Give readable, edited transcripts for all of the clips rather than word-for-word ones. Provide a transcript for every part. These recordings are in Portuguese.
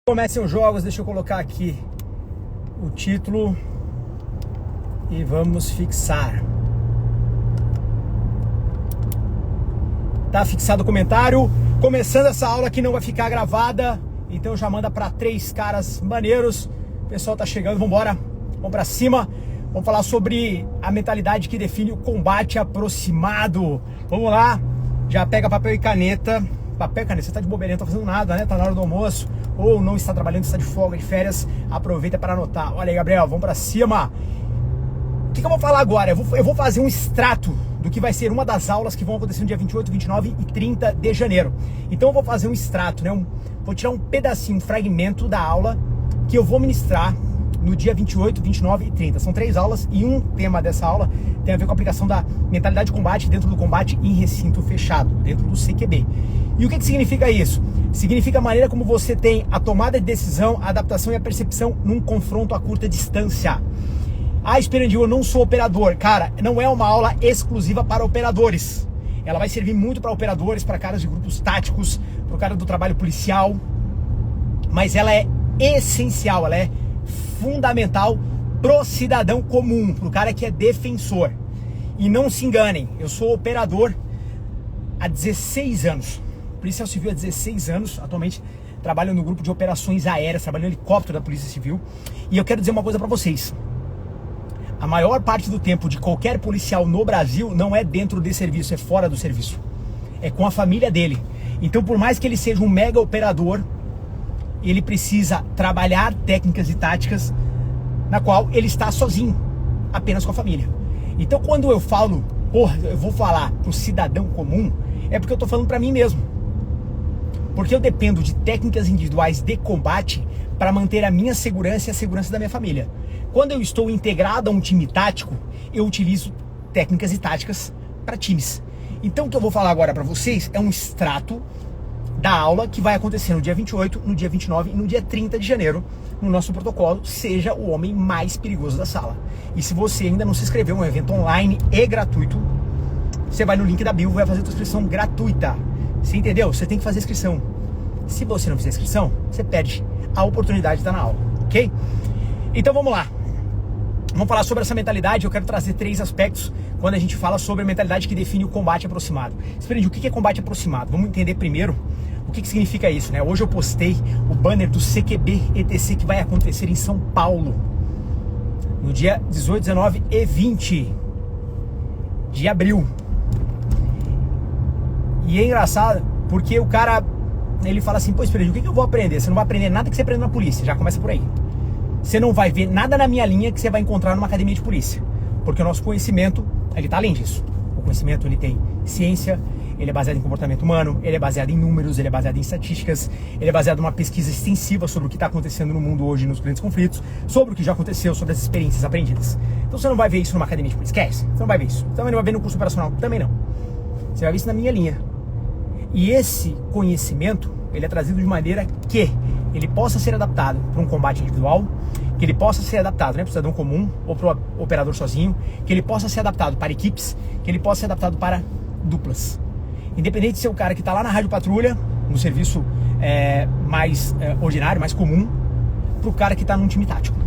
Comecem os jogos, deixa eu colocar aqui o título e vamos fixar. Tá fixado o comentário. Começando essa aula que não vai ficar gravada, então já manda para 3 caras maneiros. O pessoal tá chegando, vambora, vamos para cima. Vamos falar sobre a mentalidade que define o combate aproximado. Vamos lá, já pega papel e caneta. Papel e caneta, você tá de bobeirinha, não tá fazendo nada, né? Tá na hora do almoço, ou não está trabalhando, está de folga, de férias, aproveita para anotar. Olha aí, Gabriel, vamos para cima. O que eu vou falar agora? Eu vou fazer um extrato do que vai ser uma das aulas que vão acontecer no dia 28, 29 e 30 de janeiro. Então eu vou fazer um extrato, né? Vou tirar um pedacinho, um fragmento da aula que eu vou ministrar no dia 28, 29 e 30. São 3 aulas e um tema dessa aula tem a ver com a aplicação da mentalidade de combate dentro do combate em recinto fechado, dentro do CQB. E o que significa isso? Significa a maneira como você tem a tomada de decisão, a adaptação e a percepção num confronto a curta distância. Ah, Esperandil, eu não sou operador. Cara, não é uma aula exclusiva para operadores. Ela vai servir muito para operadores, para caras de grupos táticos, para o cara do trabalho policial. Mas ela é essencial, ela é fundamental pro cidadão comum, pro cara que é defensor. E não se enganem, eu sou operador há 16 anos. Policial Civil há 16 anos, atualmente trabalho no grupo de operações aéreas, trabalho no helicóptero da Polícia Civil. E eu quero dizer uma coisa pra vocês. A maior parte do tempo de qualquer policial no Brasil não é dentro de serviço, é fora do serviço. É com a família dele. Então, por mais que ele seja um mega operador, ele precisa trabalhar técnicas e táticas na qual ele está sozinho, apenas com a família. Então, quando eu falo, eu vou falar pro cidadão comum, é porque eu tô falando pra mim mesmo. Porque eu dependo de técnicas individuais de combate para manter a minha segurança e a segurança da minha família. Quando eu estou integrado a um time tático, eu utilizo técnicas e táticas para times. Então o que eu vou falar agora para vocês é um extrato da aula que vai acontecer no dia 28, no dia 29 e no dia 30 de janeiro, no nosso protocolo Seja o Homem Mais Perigoso da Sala. E se você ainda não se inscreveu, é um evento online e gratuito, você vai no link da bio e vai fazer a sua inscrição gratuita. Você entendeu? Você tem que fazer a inscrição. Se você não fizer a inscrição, você perde a oportunidade de estar na aula, ok? Então vamos lá. Vamos falar sobre essa mentalidade. Eu quero trazer 3 aspectos quando a gente fala sobre a mentalidade que define o combate aproximado. Esperem, o que é combate aproximado? Vamos entender primeiro o que significa isso, né? Hoje eu postei o banner do CQB ETC que vai acontecer em São Paulo no dia 18, 19 e 20 de abril. E é engraçado porque o cara, ele fala assim, pô, Esperandio, o que eu vou aprender? Você não vai aprender nada que você aprende na polícia, já começa por aí. Você não vai ver nada na minha linha que você vai encontrar numa academia de polícia. Porque o nosso conhecimento, ele tá além disso. O conhecimento, ele tem ciência, ele é baseado em comportamento humano, ele é baseado em números, ele é baseado em estatísticas, ele é baseado numa pesquisa extensiva sobre o que está acontecendo no mundo hoje, nos grandes conflitos, sobre o que já aconteceu, sobre as experiências aprendidas. Então você não vai ver isso numa academia de polícia, esquece. Você não vai ver isso. Também não vai ver no curso operacional, também não. Você vai ver isso na minha linha. E esse conhecimento, ele é trazido de maneira que ele possa ser adaptado para um combate individual, que ele possa ser adaptado, né, para o cidadão comum ou para o operador sozinho, que ele possa ser adaptado para equipes, que ele possa ser adaptado para duplas. Independente de ser o cara que está lá na rádio patrulha, no serviço mais ordinário, mais comum, para o cara que está num time tático.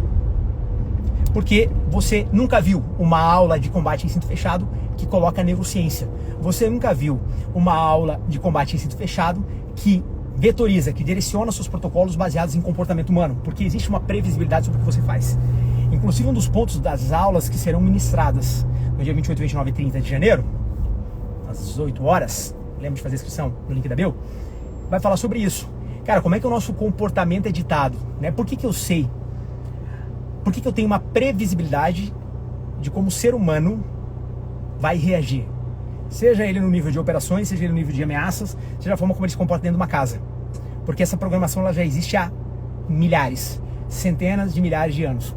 Porque você nunca viu uma aula de combate em cinto fechado que coloca neurociência. Você nunca viu uma aula de combate em cinto fechado que vetoriza, que direciona seus protocolos baseados em comportamento humano, porque existe uma previsibilidade sobre o que você faz. Inclusive, um dos pontos das aulas que serão ministradas no dia 28, 29 e 30 de janeiro, às 18 horas, lembra de fazer a inscrição no link da bio, vai falar sobre isso. Cara, como é que o nosso comportamento é ditado, né? Por que eu sei? Por que eu tenho uma previsibilidade de como o ser humano vai reagir? Seja ele no nível de operações, seja ele no nível de ameaças, seja a forma como ele se comporta dentro de uma casa. Porque essa programação ela já existe há milhares, centenas de milhares de anos,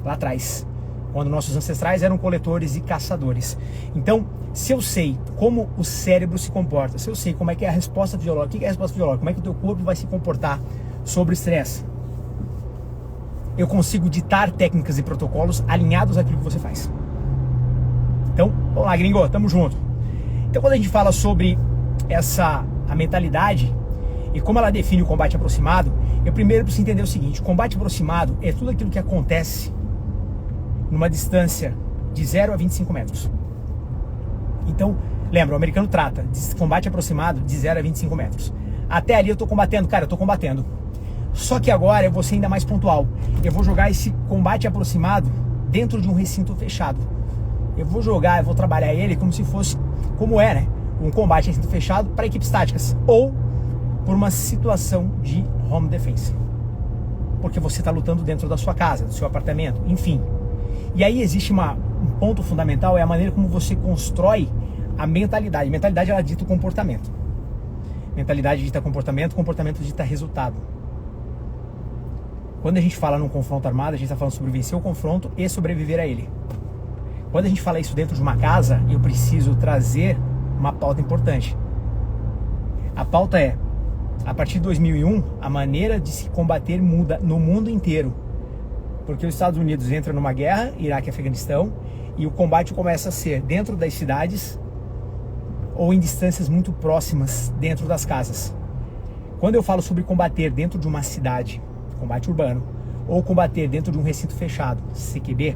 lá atrás, quando nossos ancestrais eram coletores e caçadores. Então, se eu sei como o cérebro se comporta, se eu sei como é que é a resposta fisiológica, o que é a resposta fisiológica, como é que o teu corpo vai se comportar sobre o estresse, eu consigo ditar técnicas e protocolos alinhados àquilo que você faz. Então, vamos lá, gringo, tamo junto. Então, quando a gente fala sobre a mentalidade, E como ela define o combate aproximado, eu primeiro preciso entender o seguinte: o combate aproximado é tudo aquilo que acontece numa distância de 0 a 25 metros. Então, lembra, o americano trata de combate aproximado de 0 a 25 metros. Até ali eu tô combatendo, cara, eu tô combatendo. Só que agora eu vou ser ainda mais pontual. Eu vou jogar esse combate aproximado dentro de um recinto fechado. Eu vou trabalhar ele como se fosse, como é, né? Um combate em recinto fechado para equipes táticas. Ou por uma situação de home defense. Porque você está lutando dentro da sua casa, do seu apartamento, enfim. E aí existe um ponto fundamental, é a maneira como você constrói a mentalidade. Mentalidade, ela dita o comportamento. Mentalidade dita comportamento, comportamento dita resultado. Quando a gente fala num confronto armado, a gente está falando sobre vencer o confronto e sobreviver a ele. Quando a gente fala isso dentro de uma casa, eu preciso trazer uma pauta importante. A pauta é: a partir de 2001, a maneira de se combater muda no mundo inteiro. Porque os Estados Unidos entram numa guerra, Iraque e Afeganistão, e o combate começa a ser dentro das cidades ou em distâncias muito próximas dentro das casas. Quando eu falo sobre combater dentro de uma cidade, combate urbano, ou combater dentro de um recinto fechado, CQB,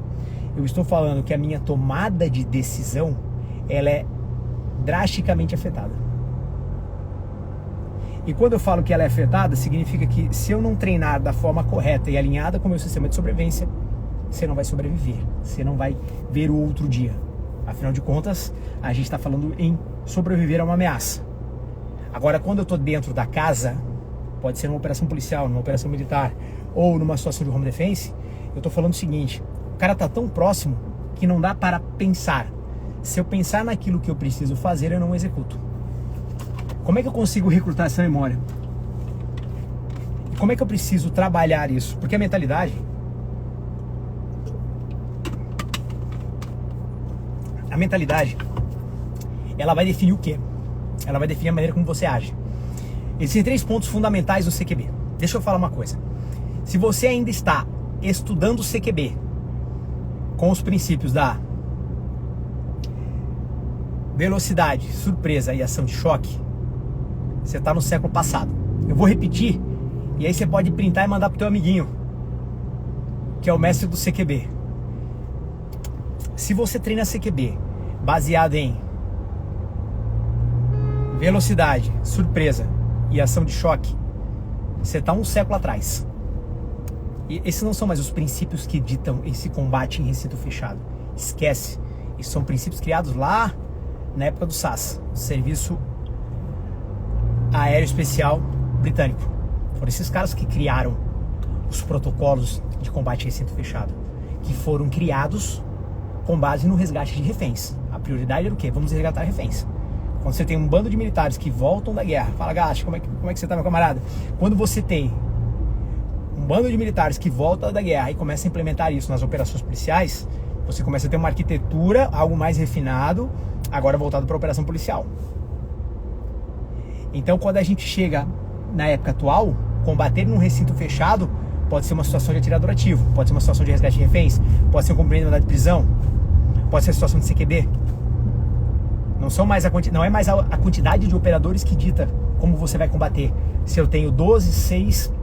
eu estou falando que a minha tomada de decisão, ela é drasticamente afetada. E quando eu falo que ela é afetada, significa que se eu não treinar da forma correta e alinhada com o meu sistema de sobrevivência, você não vai sobreviver, você não vai ver o outro dia. Afinal de contas, a gente está falando em sobreviver a uma ameaça. Agora, quando eu estou dentro da casa, pode ser numa operação policial, numa operação militar, ou numa situação de home defense, eu estou falando o seguinte: o cara está tão próximo que não dá para pensar. Se eu pensar naquilo que eu preciso fazer, eu não executo. Como é que eu consigo recrutar essa memória? Como é que eu preciso trabalhar isso? Porque a mentalidade, ela vai definir o quê? Ela vai definir a maneira como você age. Existem 3 pontos fundamentais do CQB. Deixa eu falar uma coisa. Se você ainda está estudando o CQB com os princípios da velocidade, surpresa e ação de choque, você está no século passado. Eu vou repetir, e aí você pode printar e mandar pro teu amiguinho, que é o mestre do CQB. Se você treina CQB baseado em velocidade, surpresa e ação de choque, você está um século atrás. E esses não são mais os princípios que ditam esse combate em recinto fechado. Esquece. Esses são princípios criados lá na época do SAS, Serviço Aéreo Especial Britânico. Foram esses caras que criaram os protocolos de combate em recinto fechado, que foram criados com base no resgate de reféns. A prioridade era o quê? Vamos resgatar reféns. Quando você tem um bando de militares que voltam da guerra, fala: Gacha, como é que você tá, meu camarada? Quando você tem um bando de militares que volta da guerra e começa a implementar isso nas operações policiais, você começa a ter uma arquitetura, algo mais refinado, agora voltado para a operação policial. Então, quando a gente chega na época atual, combater num recinto fechado pode ser uma situação de atirador ativo, pode ser uma situação de resgate de reféns, pode ser um cumprimento de mandado de prisão, pode ser a situação de CQB. Não é mais a quantidade de operadores que dita como você vai combater. Se eu tenho 12, 6,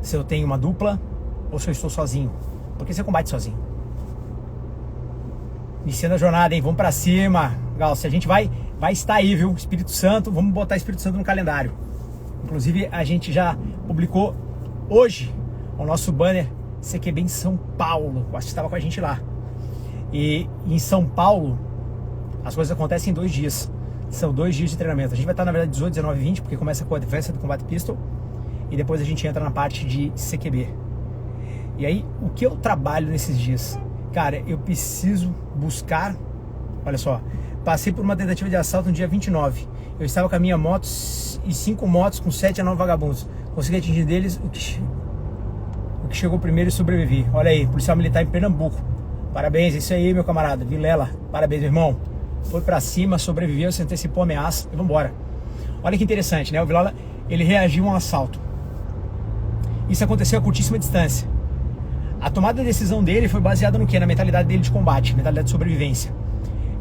se eu tenho uma dupla, ou se eu estou sozinho. Porque você combate sozinho. Iniciando a jornada, hein? Vamos pra cima. Gal, se a gente vai estar aí, viu? Espírito Santo, vamos botar Espírito Santo no calendário. Inclusive, a gente já publicou hoje o nosso banner CQB em São Paulo. Eu acho que estava com a gente lá. E em São Paulo, as coisas acontecem em 2 dias. São 2 dias de treinamento. A gente vai estar, na verdade, 18, 19 e 20, porque começa com a Advanced Combat Pistol. E depois a gente entra na parte de CQB. E aí, o que eu trabalho nesses dias? Cara, eu preciso buscar... Olha só, passei por uma tentativa de assalto no dia 29. Eu estava com a minha moto e 5 motos com 7 a 9 vagabundos. Consegui atingir deles o que chegou primeiro e sobrevivi. Olha aí, policial militar em Pernambuco. Parabéns, isso aí, meu camarada. Vilela, parabéns, meu irmão. Foi pra cima, sobreviveu, se antecipou a ameaça e vambora. Olha que interessante, né? O Vilela, ele reagiu a um assalto. Isso aconteceu a curtíssima distância. A tomada de decisão dele foi baseada no quê? Na mentalidade dele de combate, mentalidade de sobrevivência.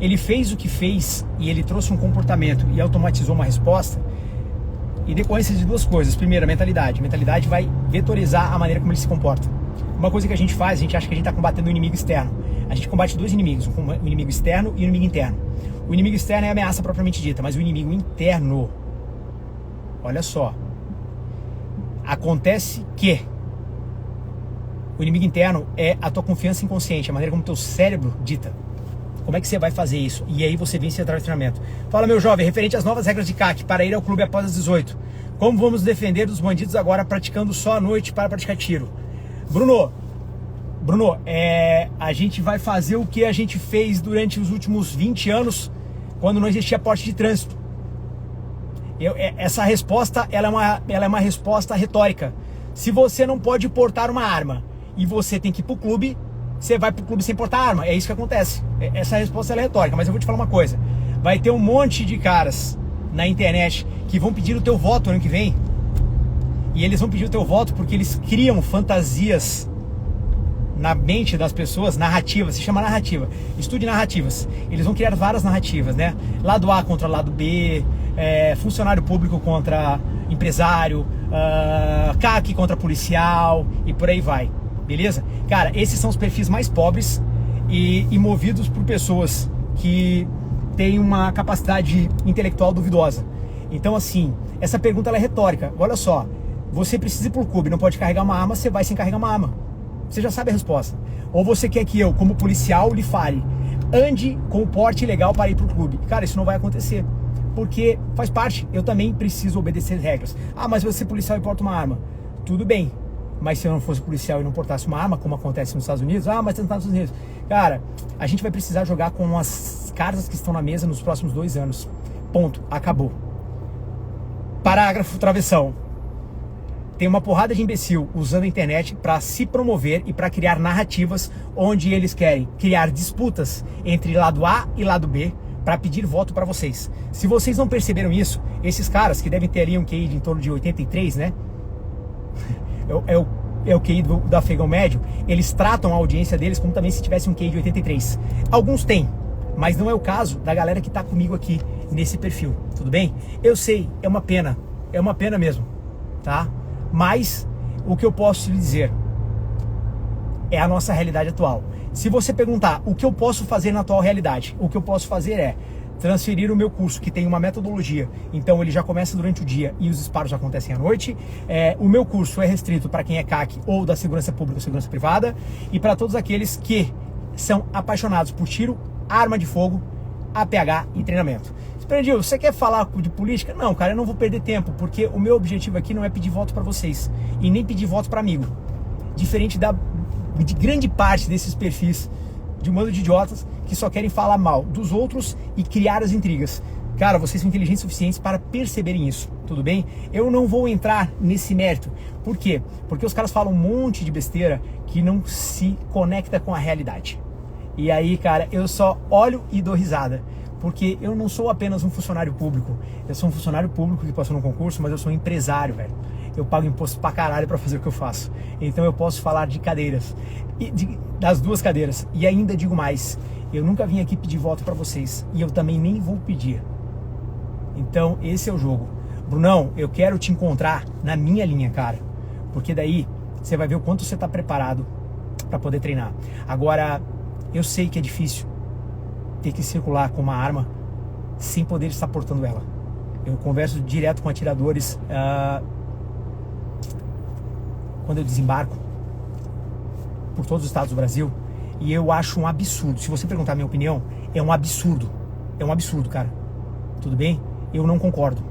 Ele fez o que fez e ele trouxe um comportamento e automatizou uma resposta. em decorrência de duas coisas. Primeiro, a mentalidade. A mentalidade vai vetorizar a maneira como ele se comporta. Uma coisa que a gente faz, a gente acha que a gente está combatendo um inimigo externo. A gente combate dois inimigos, um inimigo externo e um inimigo interno. O inimigo externo é a ameaça propriamente dita, mas o inimigo interno, olha só, acontece que o inimigo interno é a tua confiança inconsciente, a maneira como o teu cérebro dita. Como é que você vai fazer isso? E aí você vence através do treinamento. Fala, meu jovem, referente às novas regras de CAC para ir ao clube após as 18. Como vamos defender dos bandidos agora praticando só à noite para praticar tiro? Bruno, a gente vai fazer o que a gente fez durante os últimos 20 anos, quando não existia porte de trânsito. Essa resposta ela é uma resposta retórica. Se você não pode portar uma arma e você tem que ir pro clube, você vai pro clube sem portar arma. É isso que acontece. Essa resposta ela é retórica, mas eu vou te falar uma coisa. Vai ter um monte de caras na internet que vão pedir o teu voto ano que vem. E eles vão pedir o teu voto porque eles criam fantasias na mente das pessoas, narrativas, se chama narrativa. Estude narrativas. Eles vão criar várias narrativas, né? Lado A contra lado B, funcionário público contra empresário, CAC contra policial e por aí vai. Beleza? Cara, esses são os perfis mais pobres e movidos por pessoas que têm uma capacidade intelectual duvidosa. Então, assim, essa pergunta ela é retórica. Olha só, você precisa ir pro clube, não pode carregar uma arma, você vai sem carregar uma arma. Você já sabe a resposta. Ou você quer que eu, como policial, lhe fale, ande com o porte legal para ir pro clube. Cara, isso não vai acontecer. Porque faz parte, eu também preciso obedecer as regras. Ah, mas você é policial e porta uma arma. Tudo bem. Mas se eu não fosse policial e não portasse uma arma, como acontece nos Estados Unidos, mas você não está nos Estados Unidos. Cara, a gente vai precisar jogar com as cartas que estão na mesa nos próximos 2 anos. Ponto. Acabou. Parágrafo, travessão. Tem uma porrada de imbecil usando a internet para se promover e para criar narrativas onde eles querem criar disputas entre lado A e lado B para pedir voto para vocês. Se vocês não perceberam isso, esses caras que devem ter ali um QI de em torno de 83, né? É o QI do afegão médio, eles tratam a audiência deles como também se tivesse um QI de 83. Alguns têm, mas não é o caso da galera que tá comigo aqui nesse perfil, tudo bem? Eu sei, é uma pena mesmo, tá? Mas o que eu posso lhe dizer é a nossa realidade atual. Se você perguntar o que eu posso fazer na atual realidade, o que eu posso fazer é transferir o meu curso, que tem uma metodologia, então ele já começa durante o dia e os disparos acontecem à noite. O meu curso é restrito para quem é CAC ou da segurança pública ou segurança privada, e para todos aqueles que são apaixonados por tiro, arma de fogo, APH e treinamento. Esperandil, você quer falar de política? Não, cara, eu não vou perder tempo, porque o meu objetivo aqui não é pedir voto para vocês, e nem pedir voto para amigo. Diferente de grande parte desses perfis de um bando de idiotas que só querem falar mal dos outros e criar as intrigas. Cara, vocês são inteligentes o suficientes para perceberem isso, tudo bem? Eu não vou entrar nesse mérito. Por quê? Porque os caras falam um monte de besteira que não se conecta com a realidade. E aí, cara, eu só olho e dou risada. Porque eu não sou apenas um funcionário público. Eu sou um funcionário público que passou no concurso, mas eu sou um empresário, velho. Eu pago imposto pra caralho pra fazer o que eu faço. Então eu posso falar de cadeiras, das duas cadeiras. E ainda digo mais, eu nunca vim aqui pedir voto pra vocês. E eu também nem vou pedir. Então esse é o jogo. Brunão, eu quero te encontrar na minha linha, cara. Porque daí você vai ver o quanto você tá preparado pra poder treinar. Agora, eu sei que é difícil ter que circular com uma arma sem poder estar portando ela. Eu converso direto com atiradores quando eu desembarco por todos os estados do Brasil, e eu acho um absurdo. Se você perguntar a minha opinião, é um absurdo. É um absurdo, cara. Tudo bem? Eu não concordo.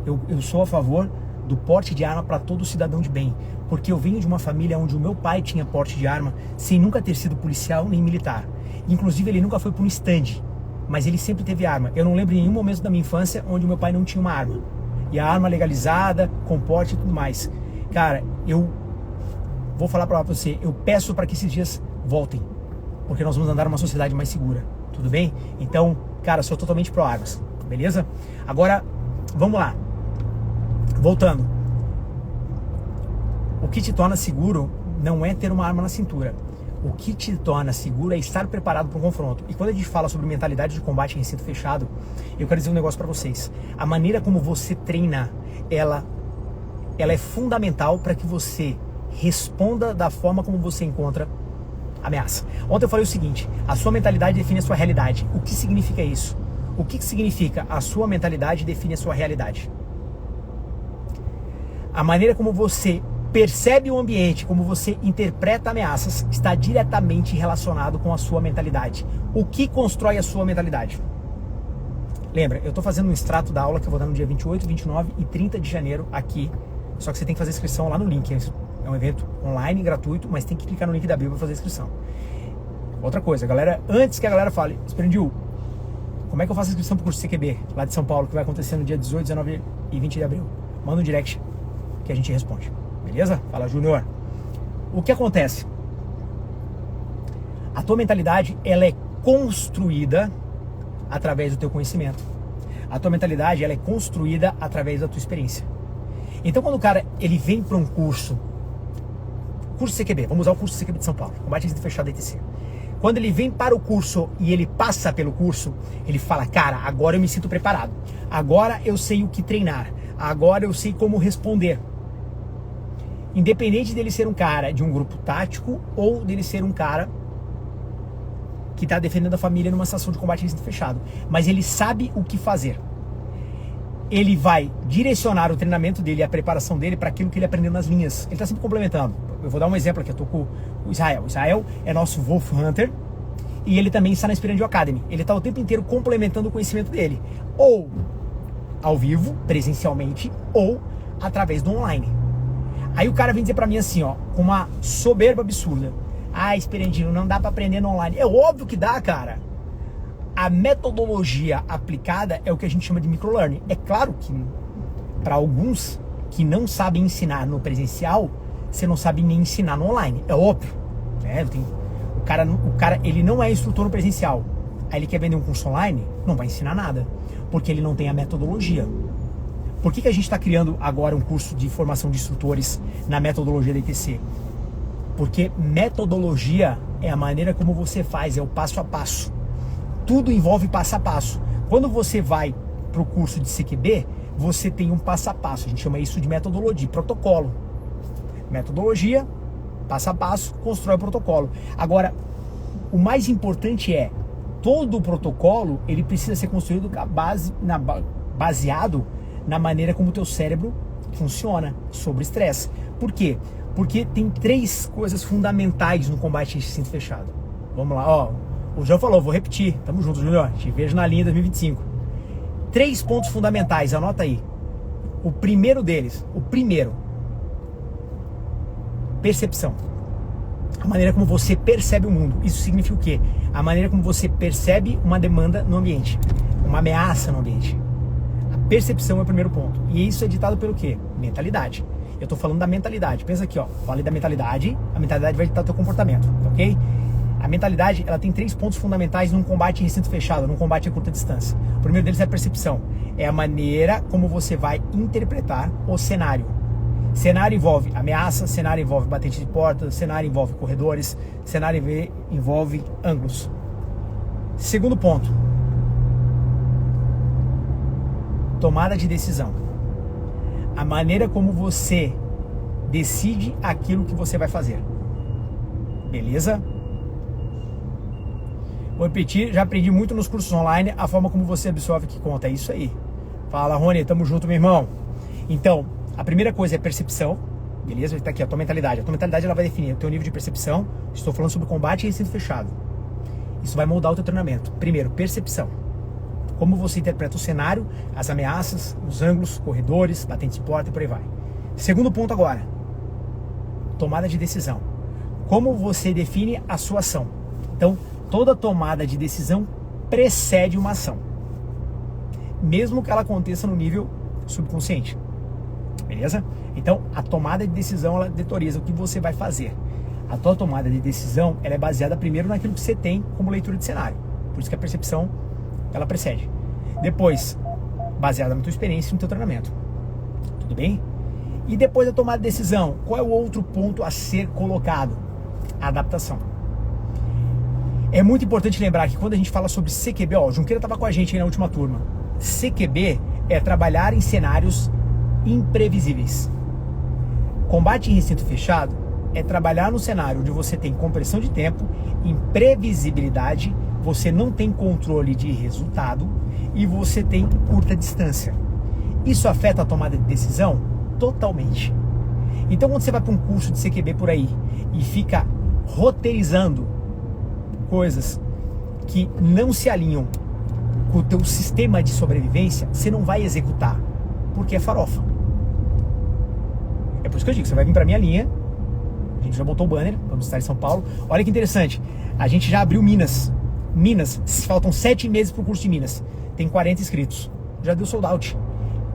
Eu sou a favor do porte de arma para todo cidadão de bem, porque eu venho de uma família onde o meu pai tinha porte de arma sem nunca ter sido policial nem militar. Inclusive ele nunca foi para um stand, mas ele sempre teve arma. Eu não lembro em nenhum momento da minha infância onde o meu pai não tinha uma arma. E a arma legalizada, com porte e tudo mais. Cara, eu vou falar para você, eu peço para que esses dias voltem, porque nós vamos andar numa sociedade mais segura, tudo bem? Então, cara, sou totalmente pró armas, beleza? Agora, vamos lá. Voltando. O que te torna seguro não é ter uma arma na cintura. O que te torna seguro é estar preparado para um confronto. E quando a gente fala sobre mentalidade de combate em recinto fechado, eu quero dizer um negócio para vocês. A maneira como você treina, ela é fundamental para que você responda da forma como você encontra ameaça. Ontem eu falei o seguinte: a sua mentalidade define a sua realidade. O que significa isso? O que significa a sua mentalidade define a sua realidade? A maneira como você percebe o ambiente, como você interpreta ameaças, está diretamente relacionado com a sua mentalidade. O que constrói a sua mentalidade? Lembra, eu estou fazendo um extrato da aula que eu vou dar no dia 28, 29 e 30 de janeiro aqui. Só que você tem que fazer inscrição lá no link. É um evento online, gratuito, mas tem que clicar no link da bio para fazer inscrição. Outra coisa, galera, antes que a galera fale, Esperandil, como é que eu faço a inscrição para o curso CQB, lá de São Paulo, que vai acontecer no dia 18, 19 e 20 de abril? Manda um direct que a gente responde. Beleza? Fala, Júnior. O que acontece? A tua mentalidade, ela é construída através do teu conhecimento. A tua mentalidade, ela é construída através da tua experiência. Então, quando o cara, ele vem para um curso CQB, vamos usar o curso CQB de São Paulo, combate em recinto fechado da ETC. Quando ele vem para o curso e ele passa pelo curso, ele fala, cara, agora eu me sinto preparado. Agora eu sei o que treinar. Agora eu sei como responder. Independente dele ser um cara de um grupo tático ou dele ser um cara que está defendendo a família numa situação de combate em recinto fechado. Mas ele sabe o que fazer. Ele vai direcionar o treinamento dele e a preparação dele para aquilo que ele aprendeu nas linhas. Ele está sempre complementando. Eu vou dar um exemplo aqui, eu estou com o Israel. O Israel é nosso Wolf Hunter e ele também está na Esperandil Academy. Ele está o tempo inteiro complementando o conhecimento dele. Ou ao vivo, presencialmente, ou através do online. Aí o cara vem dizer pra mim assim, ó, com uma soberba absurda: ah, Esperandil, não dá pra aprender no online. É óbvio que dá, cara. A metodologia aplicada é o que a gente chama de microlearning. É claro que para alguns que não sabem ensinar no presencial, você não sabe nem ensinar no online. É óbvio, né? O cara ele não é instrutor no presencial. Aí ele quer vender um curso online, não vai ensinar nada, porque ele não tem a metodologia. Por que a gente está criando agora um curso de formação de instrutores na metodologia da ETC? Porque metodologia é a maneira como você faz, é o passo a passo. Tudo envolve passo a passo. Quando você vai para o curso de CQB, você tem um passo a passo. A gente chama isso de metodologia, protocolo. Metodologia, passo a passo, constrói o protocolo. Agora, o mais importante é, todo o protocolo, ele precisa ser construído baseado na maneira como o teu cérebro funciona sobre estresse. Por quê? Porque tem 3 coisas fundamentais no combate em recinto fechado. Vamos lá, ó. O João falou, vou repetir. Tamo junto, Júnior. Te vejo na linha 2025. 3 pontos fundamentais, anota aí. O primeiro deles, percepção. A maneira como você percebe o mundo. Isso significa o quê? A maneira como você percebe uma demanda no ambiente, uma ameaça no ambiente. A percepção é o primeiro ponto. E isso é ditado pelo quê? Mentalidade. Eu tô falando da mentalidade. Pensa aqui, ó. Falei da mentalidade, a mentalidade vai ditar o teu comportamento, ok? A mentalidade, ela tem 3 pontos fundamentais num combate em recinto fechado, num combate a curta distância. O primeiro deles é a percepção. É a maneira como você vai interpretar o cenário. Cenário envolve ameaça, cenário envolve batente de porta, cenário envolve corredores, cenário envolve ângulos. Segundo ponto. Tomada de decisão. A maneira como você decide aquilo que você vai fazer. Beleza? Vou repetir, já aprendi muito nos cursos online a forma como você absorve que conta. É isso aí. Fala, Rony, tamo junto, meu irmão. Então, a primeira coisa é percepção. Beleza? Tá aqui a tua mentalidade. A tua mentalidade, ela vai definir o teu nível de percepção. Estou falando sobre combate e recinto fechado. Isso vai moldar o teu treinamento. Primeiro, percepção. Como você interpreta o cenário, as ameaças, os ângulos, corredores, batentes de porta e por aí vai. Segundo ponto agora. Tomada de decisão. Como você define a sua ação. Então, toda tomada de decisão precede uma ação. Mesmo que ela aconteça no nível subconsciente. Beleza? Então, a tomada de decisão, ela detoriza o que você vai fazer. A tua tomada de decisão, ela é baseada primeiro naquilo que você tem como leitura de cenário. Por isso que a percepção, ela precede. Depois, baseada na tua experiência e no teu treinamento. Tudo bem? E depois da tomada de decisão, qual é o outro ponto a ser colocado? A adaptação. É muito importante lembrar que quando a gente fala sobre CQB, ó, o Junqueira estava com a gente aí na última turma. CQB é trabalhar em cenários imprevisíveis. Combate em recinto fechado é trabalhar no cenário onde você tem compressão de tempo, imprevisibilidade, você não tem controle de resultado e você tem curta distância. Isso afeta a tomada de decisão? Totalmente. Então quando você vai para um curso de CQB por aí e fica roteirizando coisas que não se alinham com o teu sistema de sobrevivência, você não vai executar, porque é farofa. É por isso que eu digo, você vai vir para minha linha, a gente já botou o banner, vamos estar em São Paulo. Olha que interessante, a gente já abriu Minas, faltam 7 meses para o curso de Minas, tem 40 inscritos, já deu sold out.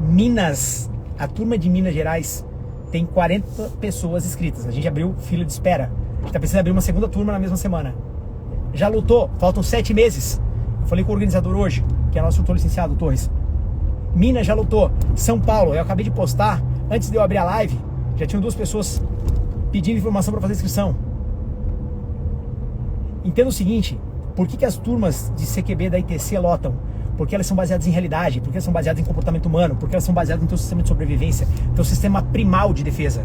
Minas, a turma de Minas Gerais tem 40 pessoas inscritas, a gente abriu fila de espera, a gente está precisando abrir uma segunda turma na mesma semana. Já lutou, faltam 7 meses. Eu falei com o organizador hoje, que é nosso instrutor licenciado, Torres. Minas já lutou. São Paulo, eu acabei de postar, antes de eu abrir a live, já tinham 2 pessoas pedindo informação para fazer inscrição. Entenda o seguinte, por que as turmas de CQB da ITC lotam? Porque elas são baseadas em realidade, porque elas são baseadas em comportamento humano, porque elas são baseadas no teu sistema de sobrevivência, teu sistema primal de defesa.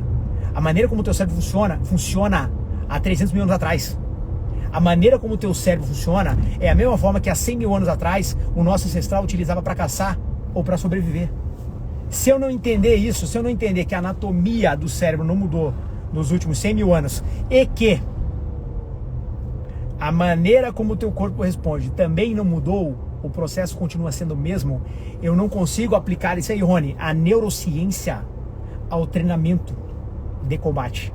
A maneira como o teu cérebro funciona há 300 mil anos atrás. A maneira como o teu cérebro funciona é a mesma forma que há 100 mil anos atrás o nosso ancestral utilizava para caçar ou para sobreviver. Se eu não entender isso, se eu não entender que a anatomia do cérebro não mudou nos últimos 100 mil anos e que a maneira como o teu corpo responde também não mudou, o processo continua sendo o mesmo, eu não consigo aplicar isso aí, Rony, a neurociência ao treinamento de combate.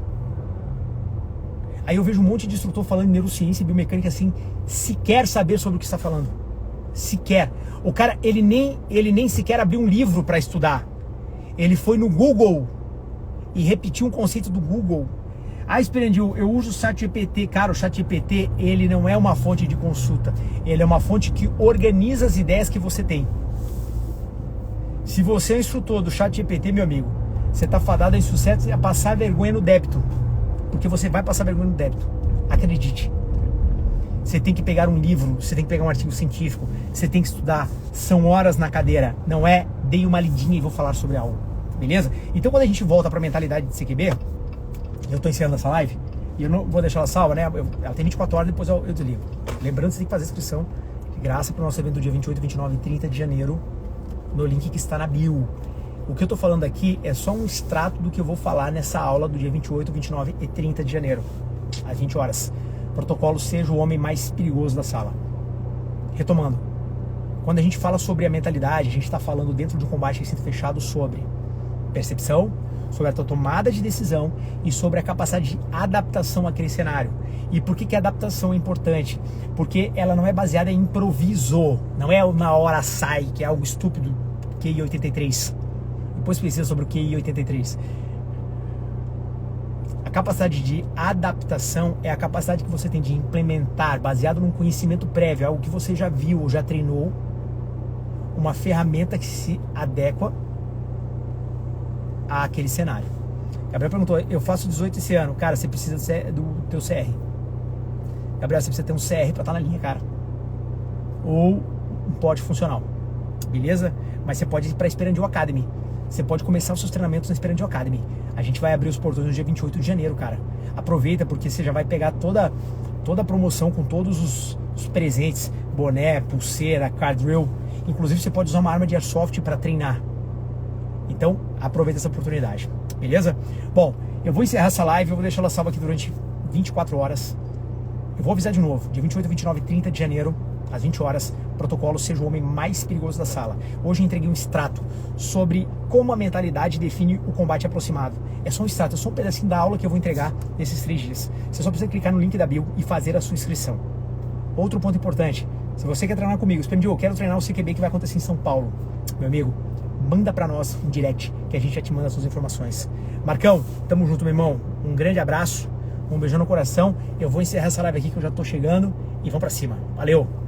Aí eu vejo um monte de instrutor falando de neurociência e biomecânica assim, sequer saber sobre o que está falando. Sequer. O cara, ele nem sequer abriu um livro para estudar. Ele foi no Google e repetiu um conceito do Google. Ah, Esperandil, eu uso o ChatGPT. Cara, o ChatGPT, ele não é uma fonte de consulta. Ele é uma fonte que organiza as ideias que você tem. Se você é instrutor do ChatGPT, meu amigo, você está fadado a insucesso e a passar vergonha no débito. Porque você vai passar vergonha no débito. Acredite. Você tem que pegar um livro, você tem que pegar um artigo científico, você tem que estudar. São horas na cadeira. Não é dei uma lidinha e vou falar sobre algo. Beleza? Então quando a gente volta para a mentalidade de CQB, eu estou encerrando essa live e eu não vou deixar ela salva, né? Ela tem 24 horas, depois eu desligo. Lembrando que você tem que fazer a inscrição de graça para o nosso evento do dia 28, 29 e 30 de janeiro no link que está na bio. O que eu tô falando aqui é só um extrato do que eu vou falar nessa aula do dia 28, 29 e 30 de janeiro, às 20 horas. Protocolo Seja o Homem Mais Perigoso da Sala. Retomando, quando a gente fala sobre a mentalidade, a gente está falando dentro de um combate em recinto fechado sobre percepção, sobre a tua tomada de decisão e sobre a capacidade de adaptação àquele cenário. E por que a adaptação é importante? Porque ela não é baseada em improviso, não é na hora sai, que é algo estúpido, QI 83. Depois pesquisa sobre o QI 83. A capacidade de adaptação é a capacidade que você tem de implementar, baseado num conhecimento prévio, algo que você já viu ou já treinou, uma ferramenta que se adequa àquele cenário. Gabriel perguntou, eu faço 18 esse ano. Cara, você precisa do teu CR. Gabriel, você precisa ter um CR para estar na linha, cara. Ou um pote funcional. Beleza? Mas você pode ir para a Esperandil Academy. Você pode começar os seus treinamentos na Esperandil Academy. A gente vai abrir os portões no dia 28 de janeiro, cara. Aproveita, porque você já vai pegar toda a promoção com todos os presentes. Boné, pulseira, card drill. Inclusive, você pode usar uma arma de airsoft para treinar. Então, aproveita essa oportunidade. Beleza? Bom, eu vou encerrar essa live. Eu vou deixar ela salva aqui durante 24 horas. Eu vou avisar de novo. Dia 28, 29 e 30 de janeiro, às 20 horas, protocolo Seja o Homem Mais Perigoso da Sala. Hoje eu entreguei um extrato sobre como a mentalidade define o combate aproximado. É só um extrato, é só um pedacinho da aula que eu vou entregar nesses 3 dias. Você só precisa clicar no link da bio e fazer a sua inscrição. Outro ponto importante, se você quer treinar comigo, eu quero treinar o CQB que vai acontecer em São Paulo. Meu amigo, manda pra nós um direct, que a gente já te manda as suas informações. Marcão, tamo junto, meu irmão. Um grande abraço, um beijão no coração. Eu vou encerrar essa live aqui que eu já tô chegando e vamos pra cima. Valeu!